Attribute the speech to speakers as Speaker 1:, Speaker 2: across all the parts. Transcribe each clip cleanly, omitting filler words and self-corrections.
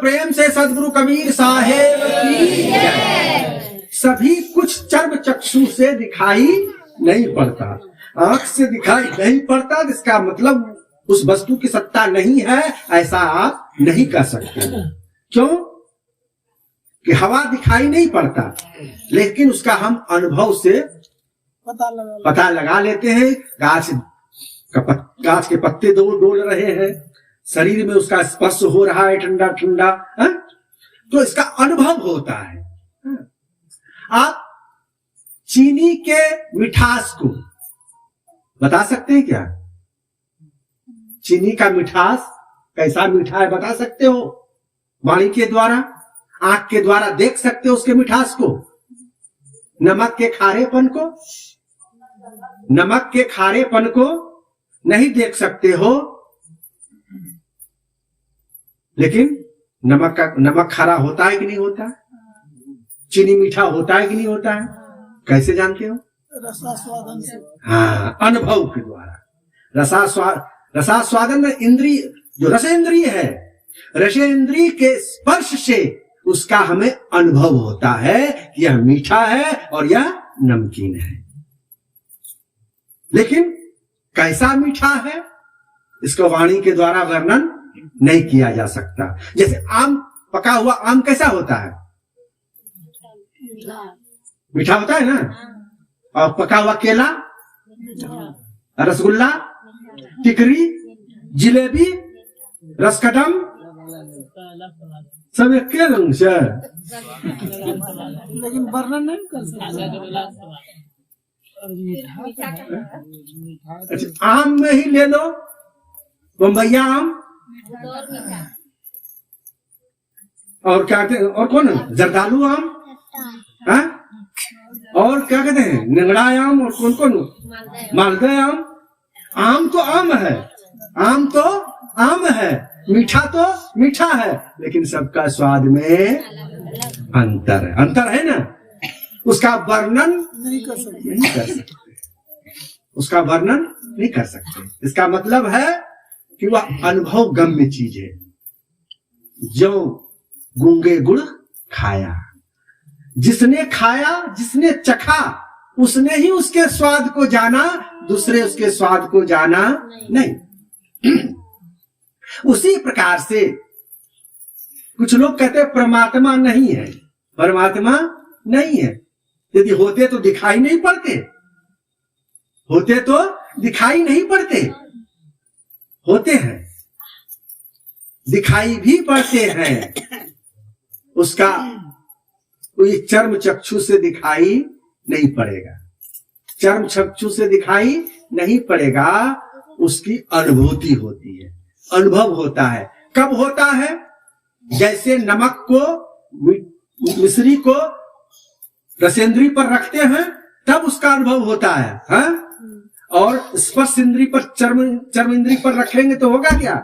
Speaker 1: प्रेम से सद्गुरु कबीर साहेब की जय। सभी कुछ चर्म चक्षु से दिखाई नहीं पड़ता, आंख से दिखाई नहीं पड़ता, इसका मतलब उस वस्तु की सत्ता नहीं है, ऐसा आप नहीं कर सकते। क्यों कि हवा दिखाई नहीं पड़ता, लेकिन उसका हम अनुभव से पता लगा लेते हैं। गाछ के पत्ते डोल रहे हैं, शरीर में उसका स्पर्श हो रहा है ठंडा ठंडा, तो इसका अनुभव होता है। आप चीनी के मिठास को बता सकते हैं क्या? चीनी का मिठास कैसा मीठा है बता सकते हो? वाणी के द्वारा, आंख के द्वारा देख सकते हो उसके मिठास को। नमक के खारेपन को, नमक के खारेपन को नहीं देख सकते हो, लेकिन नमक खारा होता है कि नहीं होता है? चीनी मीठा होता है कि नहीं होता है? कैसे जानते हो?
Speaker 2: रसास्वादन से।
Speaker 1: हाँ, अनुभव के द्वारा। रसास्वादन में इंद्रिय, जो रसेंद्रिय है, रसेंद्रिय के स्पर्श से उसका हमें अनुभव होता है कि यह मीठा है और यह नमकीन है। लेकिन कैसा मीठा है इसको वाणी के द्वारा वर्णन नहीं किया जा सकता। जैसे आम, पका हुआ आम कैसा होता है? मीठा होता है ना। और पका हुआ केला, रसगुल्ला, टिकरी, जिलेबी, रसकदम सब एक के रंग से,
Speaker 2: लेकिन वर्णन नहीं कर सकते।
Speaker 1: अच्छा, आम में ही ले लो, बम्बैया आम, और क्या कहते हैं, और कौन, जर्दालू आम, हाँ? और क्या कहते हैं, निंगड़ा आम, और कौन कौन, मालदह आम। आम तो आम है, आम तो आम है, मीठा तो मीठा है, लेकिन सबका स्वाद में अंतर है ना। उसका वर्णन
Speaker 2: नहीं कर सकते,
Speaker 1: उसका वर्णन नहीं कर सकते। इसका मतलब है कि वह अनुभव गम्य चीज है। जो गूंगे गुड़ खाया, जिसने खाया, जिसने चखा, उसने ही उसके स्वाद को जाना, दूसरे उसके स्वाद को जाना नहीं। उसी प्रकार से कुछ लोग कहते हैं परमात्मा नहीं है, परमात्मा नहीं है। यदि होते तो दिखाई नहीं पड़ते, होते तो दिखाई नहीं पड़ते, होते हैं, दिखाई भी पड़ते हैं। उसका कोई चर्म चक्षु से दिखाई नहीं पड़ेगा, चर्म चक्षु से दिखाई नहीं पड़ेगा, उसकी अनुभूति होती है, अनुभव होता है। कब होता है? जैसे नमक को, मिश्री को रसेंद्री पर रखते हैं तब उसका अनुभव होता है, हाँ? और स्पर्श इंद्री पर, चर्म इंद्री पर रखेंगे तो होगा क्या?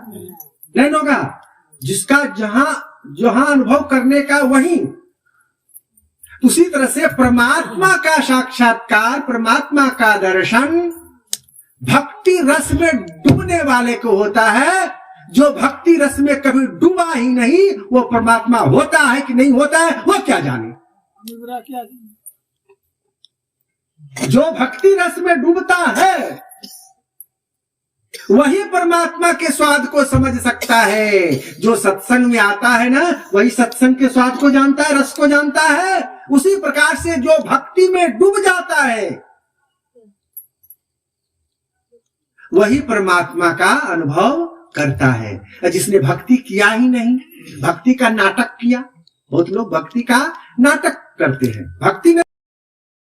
Speaker 1: नहीं होगा। जिसका जहां अनुभव करने का वही। उसी तरह से परमात्मा का साक्षात्कार, परमात्मा का दर्शन भक्ति रस में डूबने वाले को होता है। जो भक्ति रस में कभी डूबा ही नहीं, वो परमात्मा होता है कि नहीं होता है वो क्या जाने। जो भक्ति रस में डूबता है वही परमात्मा के स्वाद को समझ सकता है। जो सत्संग में आता है ना, वही सत्संग के स्वाद को जानता है, रस को जानता है। उसी प्रकार से जो भक्ति में डूब जाता है वही परमात्मा का अनुभव करता है। जिसने भक्ति किया ही नहीं, भक्ति का नाटक किया। बहुत लोग भक्ति का नाटक करते हैं, भक्ति